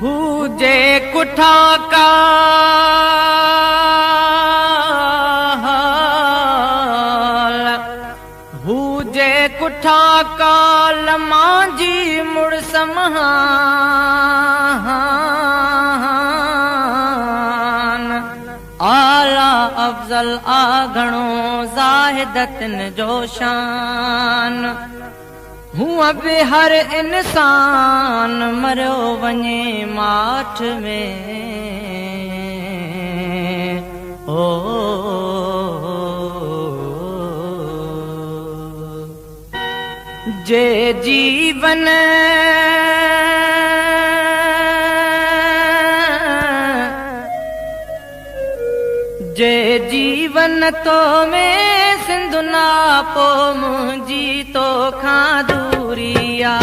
हुजे कुठा का हुजे कुठा काल मांजी मुड़स महान आला अफजल आघणो ज़ाहिदतन जो शान हुआ बि हर इंसान मरियो वञे माठ में ओ जे जीवन जे जीवन तो में सिंधु ना पो मुंहिंजी तो खां दूरिया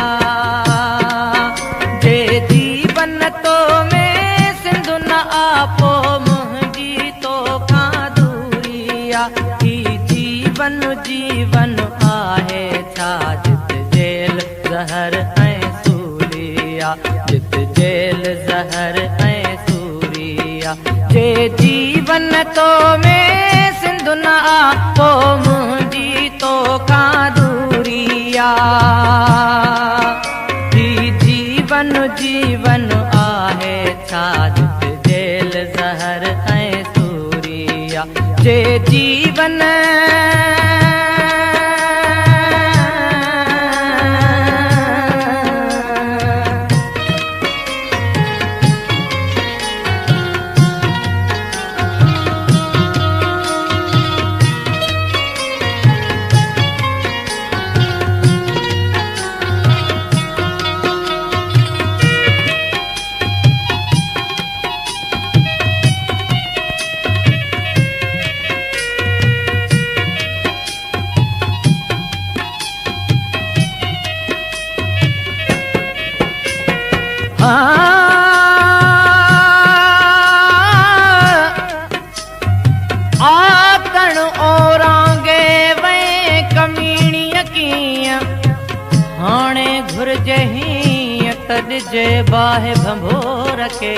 जे जीवन तो में सिंधु ना पो मुंहिंजी तो खां दूरिया ही जीवन जीवन आहे छा जित जेल ज़हर ऐं सूरिया जित जेल ज़हर ऐं सूरिया जे जीवन तो में सिंधु ना पो मुंहिंजी तो खां दूरिया ही जीवन जीवन आहे छा जित जेल ज़हर ऐं सूरिया जे जीवन आतण औरांगे वे कमीणीअ कीअं हाणे घुर्जे हीअं तॾिजे बाहि भंभोर खे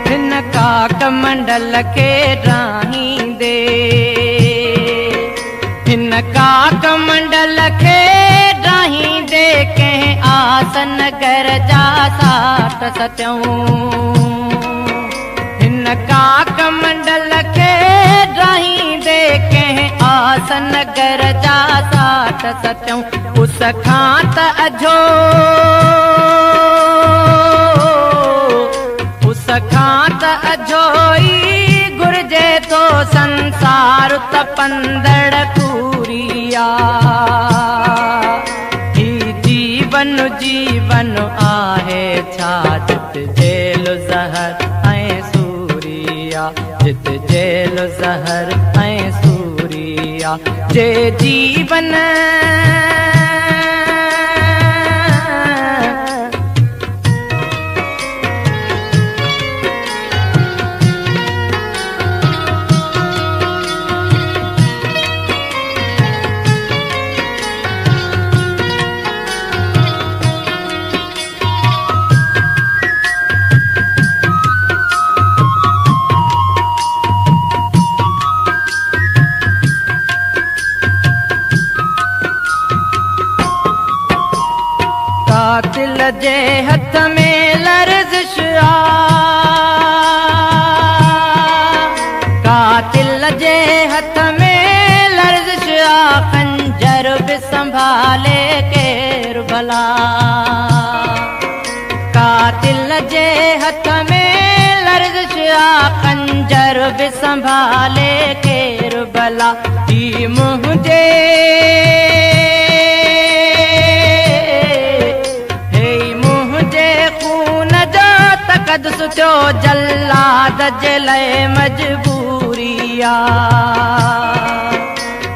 हिन काक मंडल खे ड्राहींदे हिन काक मंडल खे ड्राहींदे कंहिं आसन घर जा साठ सत्यऊं हिन काक मंडल खे ड्राहींदे कंहिं आसन घर जा साठ सत्यऊं उस खां त अझो उस खां त अझो ई घुर्जे तो संसार तपंदड़ पूरिया ही जीवन जीवन आहे छा जित जेल ज़हर ऐं सूरिया जित जेल ज़हर ऐं सूरिया जे जीवन कातिल जे हथ में लर्ज़िश आ कातिल जे हथ में लर्ज़िश आ खंजर बि संभाले केर भला कातिल जे हथ में लर्ज़िश आ खंजर बि संभाले केर भला ही मुंहिंजे कद सुठो जल्लाद जे लाइ मजबूरिया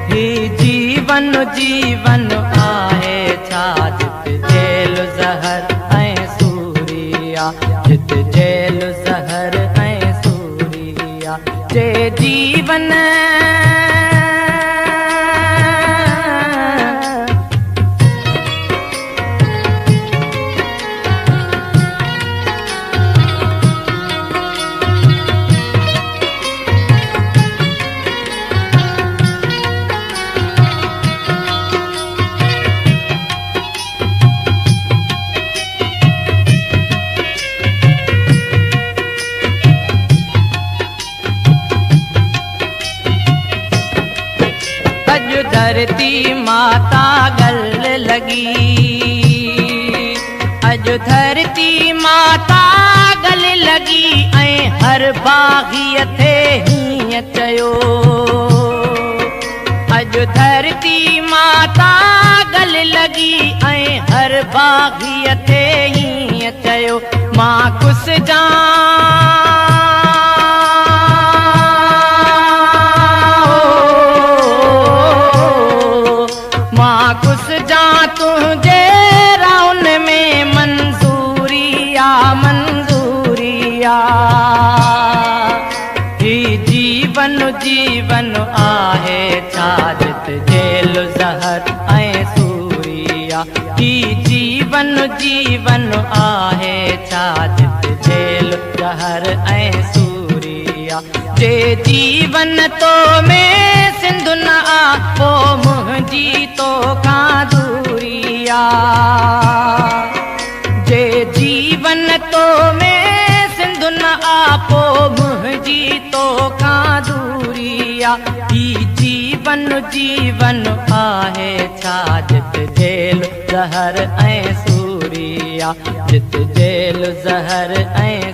ही जीवन जीवन आहे छा जित जेल ज़हर ऐं सूरिया जित जेल ज़हर ऐं सूरिया जे जीवन धरती माता गल लगी, अज धरती माता गल लगी ऐं हर बाग़ीअ थे हीअं चयो। अज धरती माता गल लगी ऐं हर बाग़ीअ थे हीअं चयो। मां कुस जा तुझे राउन में मंजूरिया मंजूरिया। ही जीवन जीवन आहे छाजत जेल ज़हर ऐं सूरिया। ही जीवन जीवन आहे छाजत जेल ज़हर ऐं सूरिया। जे जीवन तो में सिंध न आ पो मुंहिंजी तो खां दूरिया। जे जीवन तो में सिंध न आ पो मुंहिंजी तो खां दूरिया। ही जीवन जीवन आहे छाजत जेल ज़हर ऐं सूरिया। जित जेल ज़हर ऐं